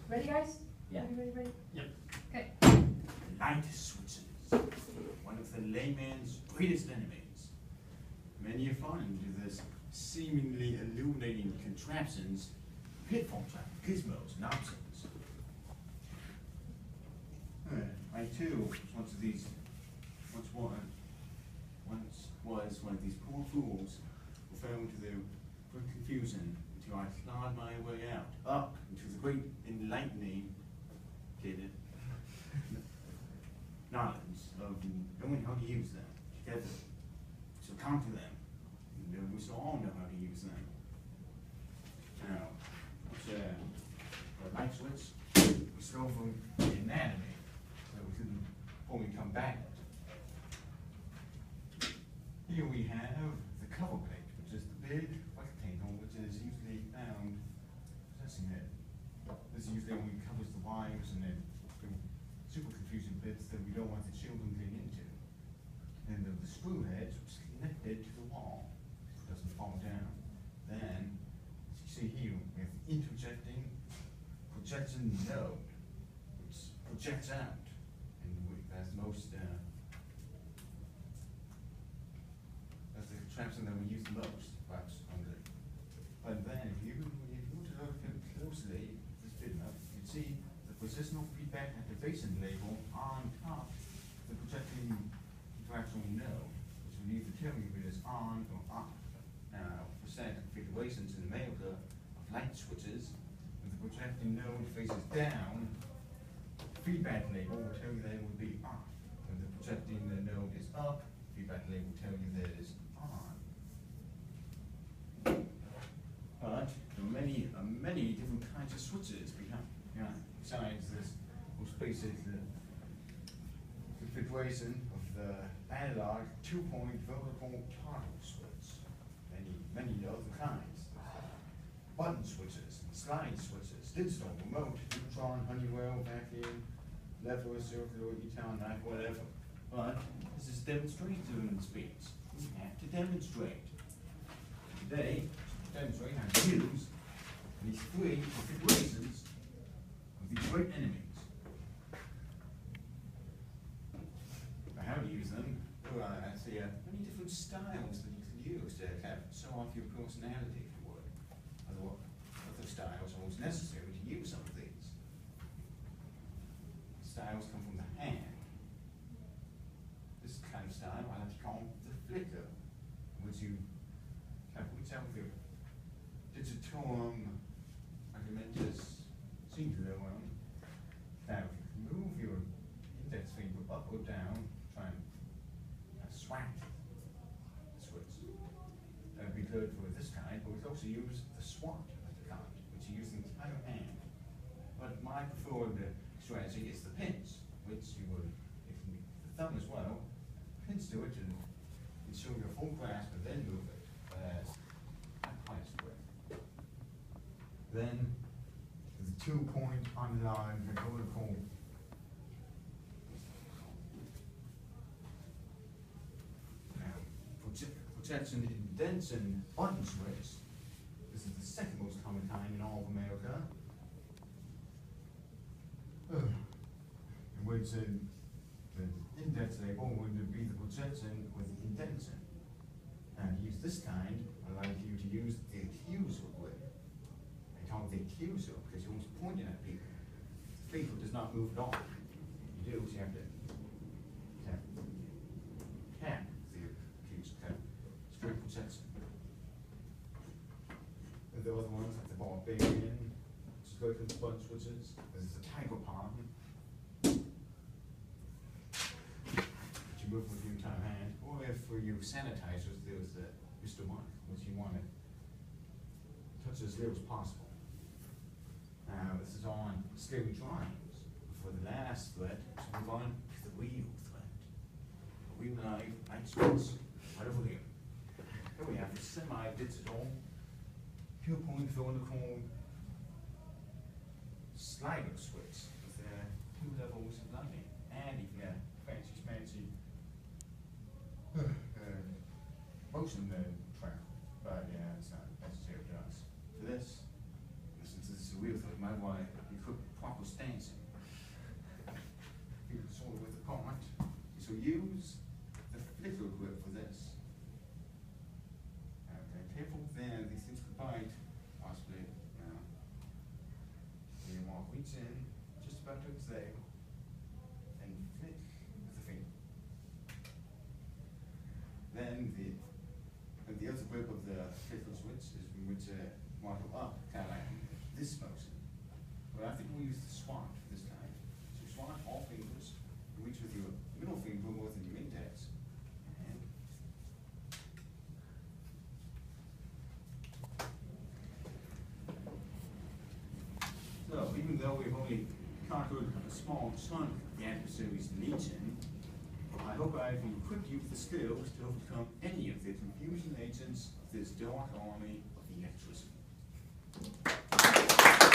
Ready, guys? Yeah. Ready? Yep. Okay. Light switches, one of the layman's greatest enemies. Many are fond of this seemingly illuminating contraptions, pitfall trap, gizmos, and options. I too was once of these, once was one of these poor fools who fell into the great confusion until I clawed my way out, up into the great enlightening, knowledge of knowing how to use them together. So conquer them. And we shall all know how to use them. Now, what's a light switch? We start from the anatomy, so we can fully combat it. Here we have the cover plate, which is the big rectangle, which is usually found possessing it. This usually only covers the wires and then super confusing bits that we don't want the children getting into. And the screw heads which is connected to the wall, so it doesn't fall down. Then, as you see here, we have the interjecting projection node, which projects out. And that's most, that's the contraption that we use the most, perhaps, under. But then, if you were to look at it closely, this bit enough, you can see the positional feedback activation label on top of the projecting interaction node, which will either tell you if it is on or off. Now, for standard configurations in America of light switches, when the projecting node faces down, the feedback label will tell you that it will be off. When the projecting node is up, the feedback label will tell you that it is on. But there are many different kinds of switches besides this most basic configuration of the analog 2-point vertical toggle switch. Many other kinds. Button switches, slide switches, digital, remote, neutron, Honeywell, vacuum, lever, circular, e-town, knife, whatever. But this is demonstration speech. We have to demonstrate. Today, to demonstrate how to use these three configurations of these great enemies. How to use them? Well, I see many different styles that you can use to kind of show off your personality, if you would. Other styles are almost necessary to use some of these. Styles come from the hand. This kind of style I like to call the flicker, in which you kind of reach out with your digitorum argumentus singular one. Now, if you can move your index finger up or down, try and swat the switch. That would be good for this kind, but we could also use the swat of the kind, which you use the entire hand. But my preferred strategy is the pinch, which you would, if you need the thumb as well, pinch to it and ensure your full grasp and then move it. Not quite as quick. Then, the 2-point underline vertical projection indentation button switch. This is the second most common kind in all of America. In which the index label would be the projection with the indentation. And to use this kind, I like you to use the accuser grip. I call it the accuser because you're always pointing at people. The finger does not move at all. You do, so you have to tap the accuser, straight projection. And the other ones, like the barbarian, which is good for the button switches. This is a tiger palm. Which you move with your entire hand. Or if for you sanitizers, there's the Mr. Mark, which you want to touch as little as possible. Now, this is on scary drawings. For the last thread, let's move on to the real thread. The real light switch, right over here. Here we have the semi-digital 2-point vertical slider switch with 2 levels of lighting. And if you have fancy motion track, but yeah, it's not necessary to us. For this, since this is a real thing, my wife, you for proper stancing. Fingers sort of width apart. So use the flicker grip for this. Okay, careful there, these things could bite, possibly. You want to reach in, just about to exhale, and flick with the finger. Then the other grip of the flicker switch is we would want to up, kind of like this motion. But I think we'll use the swat this time. So swat all fingers, reach with your middle finger more than your index. And so even though we've only conquered a small chunk of the adversary's legion, I hope I've equipped you with the skills to overcome any of the confusion agents of this dark army of the electricity.